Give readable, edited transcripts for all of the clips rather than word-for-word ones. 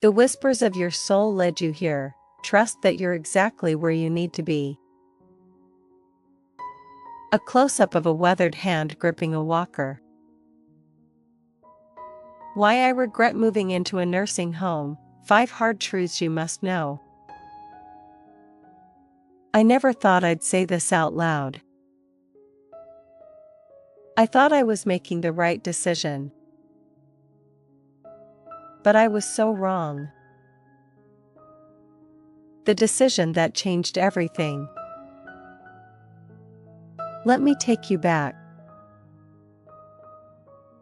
The whispers of your soul led you here. Trust that you're exactly where you need to be. A close-up of a weathered hand gripping a walker. Why I regret moving into a nursing home. 5 hard truths you must know. I never thought I'd say this out loud. I thought I was making the right decision. But I was so wrong. The decision that changed everything. Let me take you back.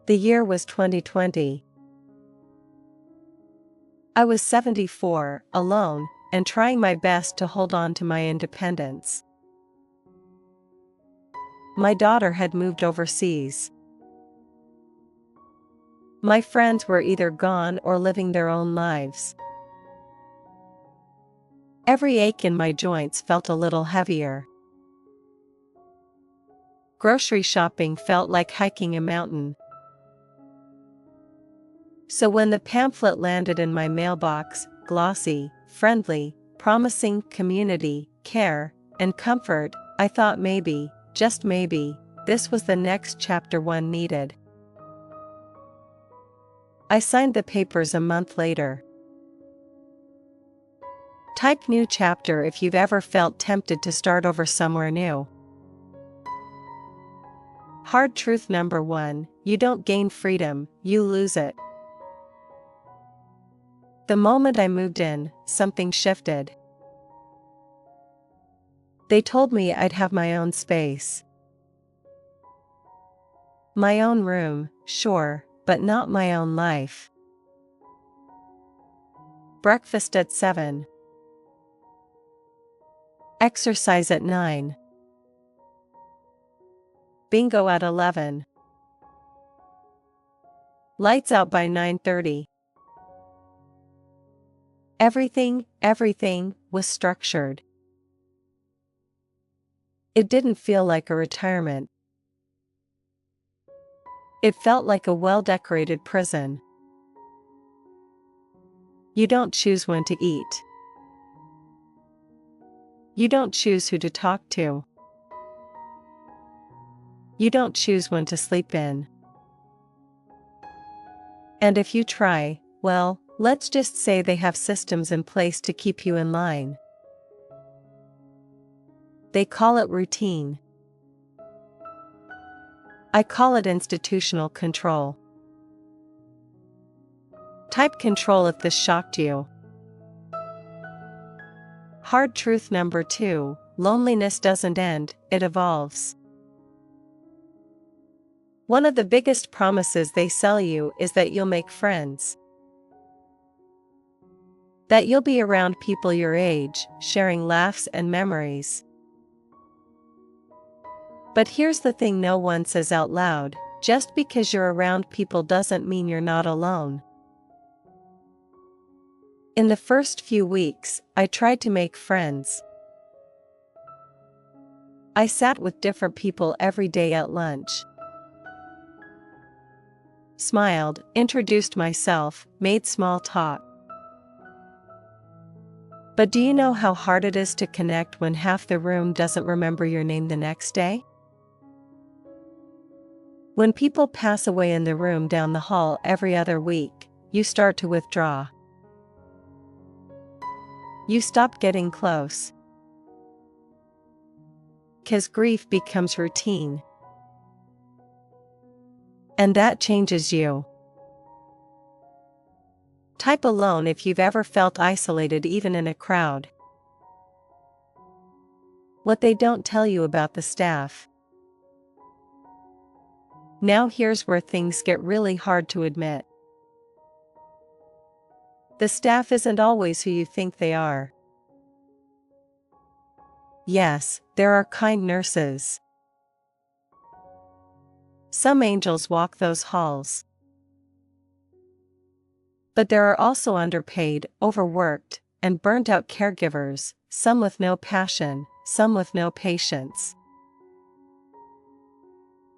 The year was 2020. I was 74, alone, and trying my best to hold on to my independence. My daughter had moved overseas. My friends were either gone or living their own lives. Every ache in my joints felt a little heavier. Grocery shopping felt like hiking a mountain. So when the pamphlet landed in my mailbox, glossy, friendly, promising community, care, and comfort, I thought maybe, just maybe, this was the next chapter one needed. I signed the papers a month later. Type new chapter if you've ever felt tempted to start over somewhere new. Hard truth number 1, you don't gain freedom, you lose it. The moment I moved in, something shifted. They told me I'd have my own space. My own room, sure, but not my own life. Breakfast at 7. Exercise at 9. Bingo at 11. Lights out by 9:30. Everything was structured. It didn't feel like a retirement. It felt like a well-decorated prison. You don't choose when to eat. You don't choose who to talk to. You don't choose when to sleep in. And if you try, well, let's just say they have systems in place to keep you in line. They call it routine. I call it institutional control. Type control if this shocked you. Hard truth number 2, loneliness doesn't end, it evolves. One of the biggest promises they sell you is that you'll make friends. That you'll be around people your age, sharing laughs and memories. But here's the thing no one says out loud, just because you're around people doesn't mean you're not alone. In the first few weeks, I tried to make friends. I sat with different people every day at lunch. Smiled, introduced myself, made small talk. But do you know how hard it is to connect when half the room doesn't remember your name the next day? When people pass away in the room down the hall every other week, you start to withdraw. You stop getting close. 'Cause grief becomes routine. And that changes you. Type alone if you've ever felt isolated even in a crowd. What they don't tell you about the staff. Now here's where things get really hard to admit. The staff isn't always who you think they are. Yes, there are kind nurses. Some angels walk those halls. But there are also underpaid, overworked, and burnt-out caregivers, some with no passion, some with no patience.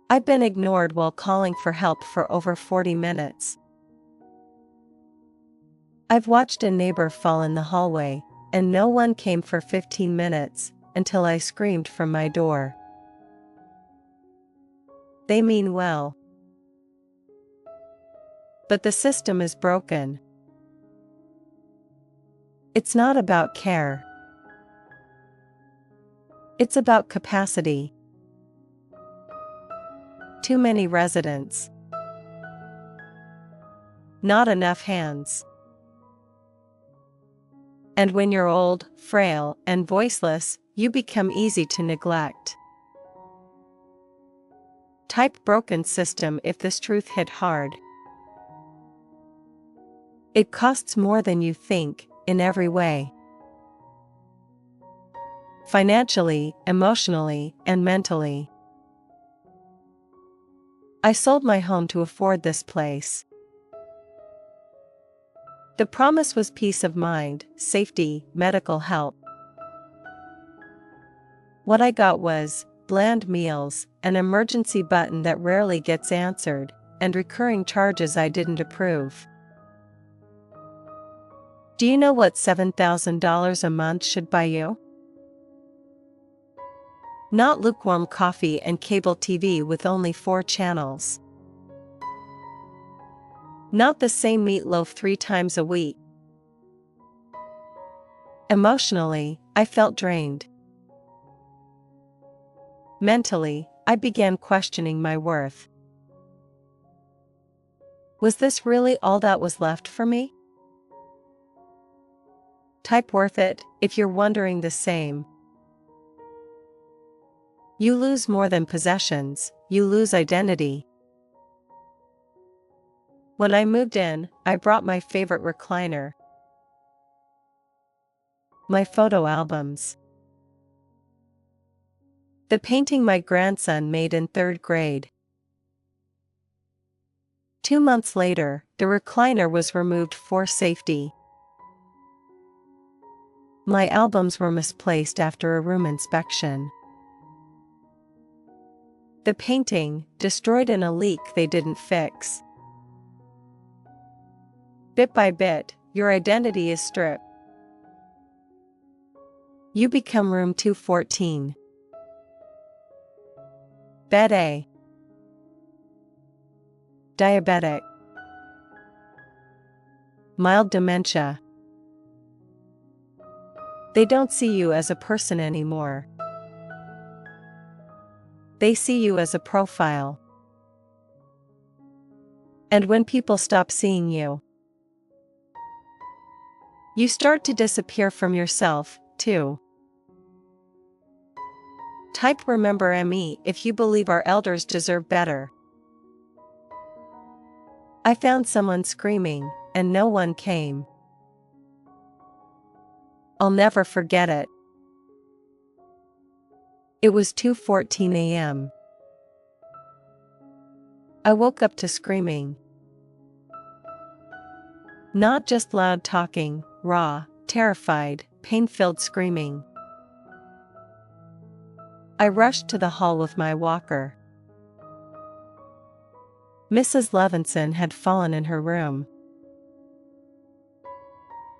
I've been ignored while calling for help for over 40 minutes. I've watched a neighbor fall in the hallway, and no one came for 15 minutes, until I screamed from my door. They mean well. But the system is broken. It's not about care. It's about capacity. Too many residents. Not enough hands. And when you're old, frail, and voiceless, you become easy to neglect. Type broken system if this truth hit hard. It costs more than you think, in every way. Financially, emotionally, and mentally. I sold my home to afford this place. The promise was peace of mind, safety, medical help. What I got was bland meals, an emergency button that rarely gets answered, and recurring charges I didn't approve. Do you know what $7,000 a month should buy you? Not lukewarm coffee and cable TV with only 4 channels. Not the same meatloaf 3 times a week. Emotionally, I felt drained. Mentally, I began questioning my worth. Was this really all that was left for me? Type worth it if you're wondering the same. You lose more than possessions, you lose identity. When I moved in, I brought my favorite recliner, my photo albums, the painting my grandson made in 3rd grade. 2 months later, the recliner was removed for safety. My albums were misplaced after a room inspection. The painting, destroyed in a leak they didn't fix. Bit by bit, your identity is stripped. You become room 214. Bed A. Diabetic. Mild dementia. They don't see you as a person anymore. They see you as a profile. And when people stop seeing you, you start to disappear from yourself, too. Type remember me if you believe our elders deserve better. I found someone screaming, and no one came. I'll never forget it. It was 2:14 a.m. I woke up to screaming. Not just loud talking, raw, terrified, pain-filled screaming. I rushed to the hall with my walker. Mrs. Levinson had fallen in her room.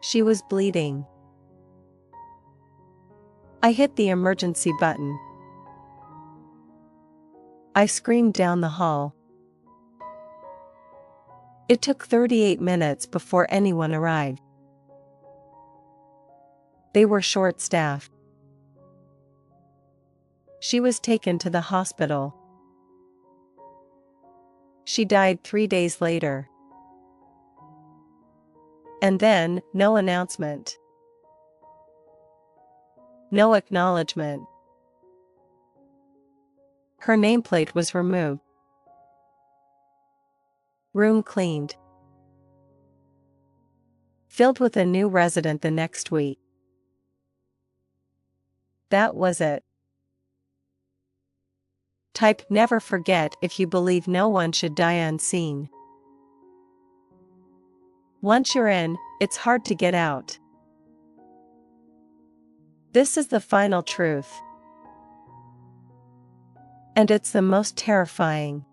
She was bleeding. I hit the emergency button. I screamed down the hall. It took 38 minutes before anyone arrived. They were short-staffed. She was taken to the hospital. She died 3 days later. And then, no announcement. No acknowledgement. Her nameplate was removed. Room cleaned. Filled with a new resident the next week. That was it. Type never forget if you believe no one should die unseen. Once you're in, it's hard to get out. This is the final truth. And it's the most terrifying.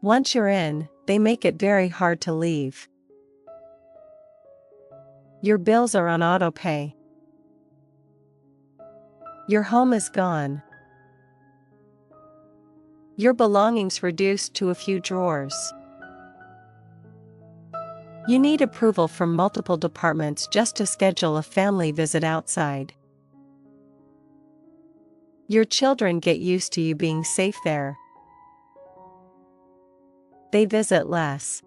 Once you're in, they make it very hard to leave. Your bills are on autopay. Your home is gone. Your belongings reduced to a few drawers. You need approval from multiple departments just to schedule a family visit outside. Your children get used to you being safe there. They visit less.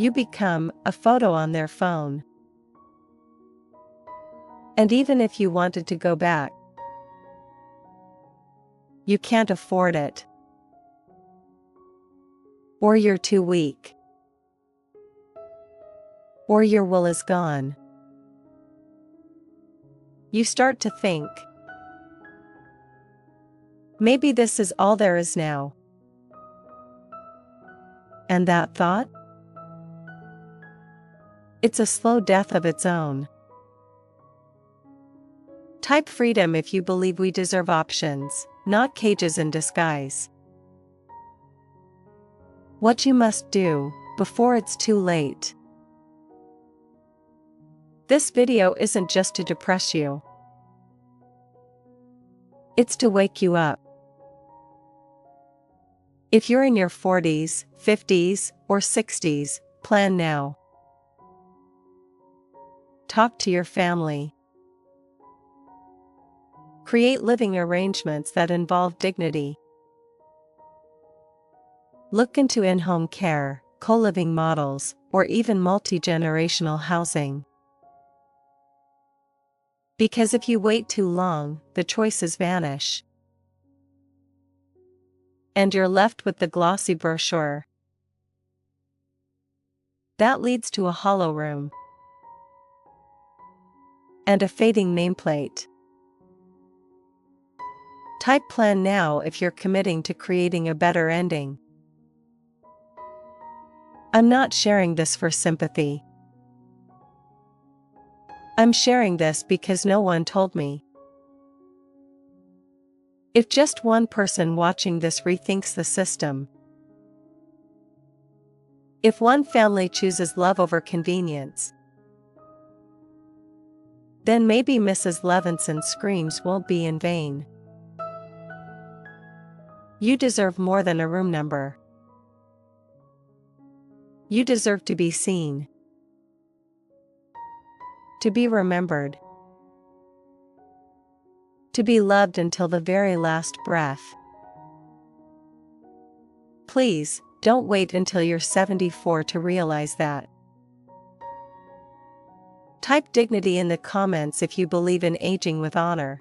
You become a photo on their phone. And even if you wanted to go back, you can't afford it. Or you're too weak. Or your will is gone. You start to think, maybe this is all there is now. And that thought? It's a slow death of its own. Type freedom if you believe we deserve options, not cages in disguise. What you must do before it's too late. This video isn't just to depress you. It's to wake you up. If you're in your 40s, 50s, or 60s, plan now. Talk to your family. Create living arrangements that involve dignity. Look into in-home care, co-living models, or even multi-generational housing. Because if you wait too long, the choices vanish. And you're left with the glossy brochure. That leads to a hollow room. And a fading nameplate. Type plan now if you're committing to creating a better ending. I'm not sharing this for sympathy. I'm sharing this because no one told me. If just one person watching this rethinks the system. If one family chooses love over convenience. Then maybe Mrs. Levinson's screams won't be in vain. You deserve more than a room number. You deserve to be seen. To be remembered. To be loved until the very last breath. Please, don't wait until you're 74 to realize that. Type dignity in the comments if you believe in aging with honor.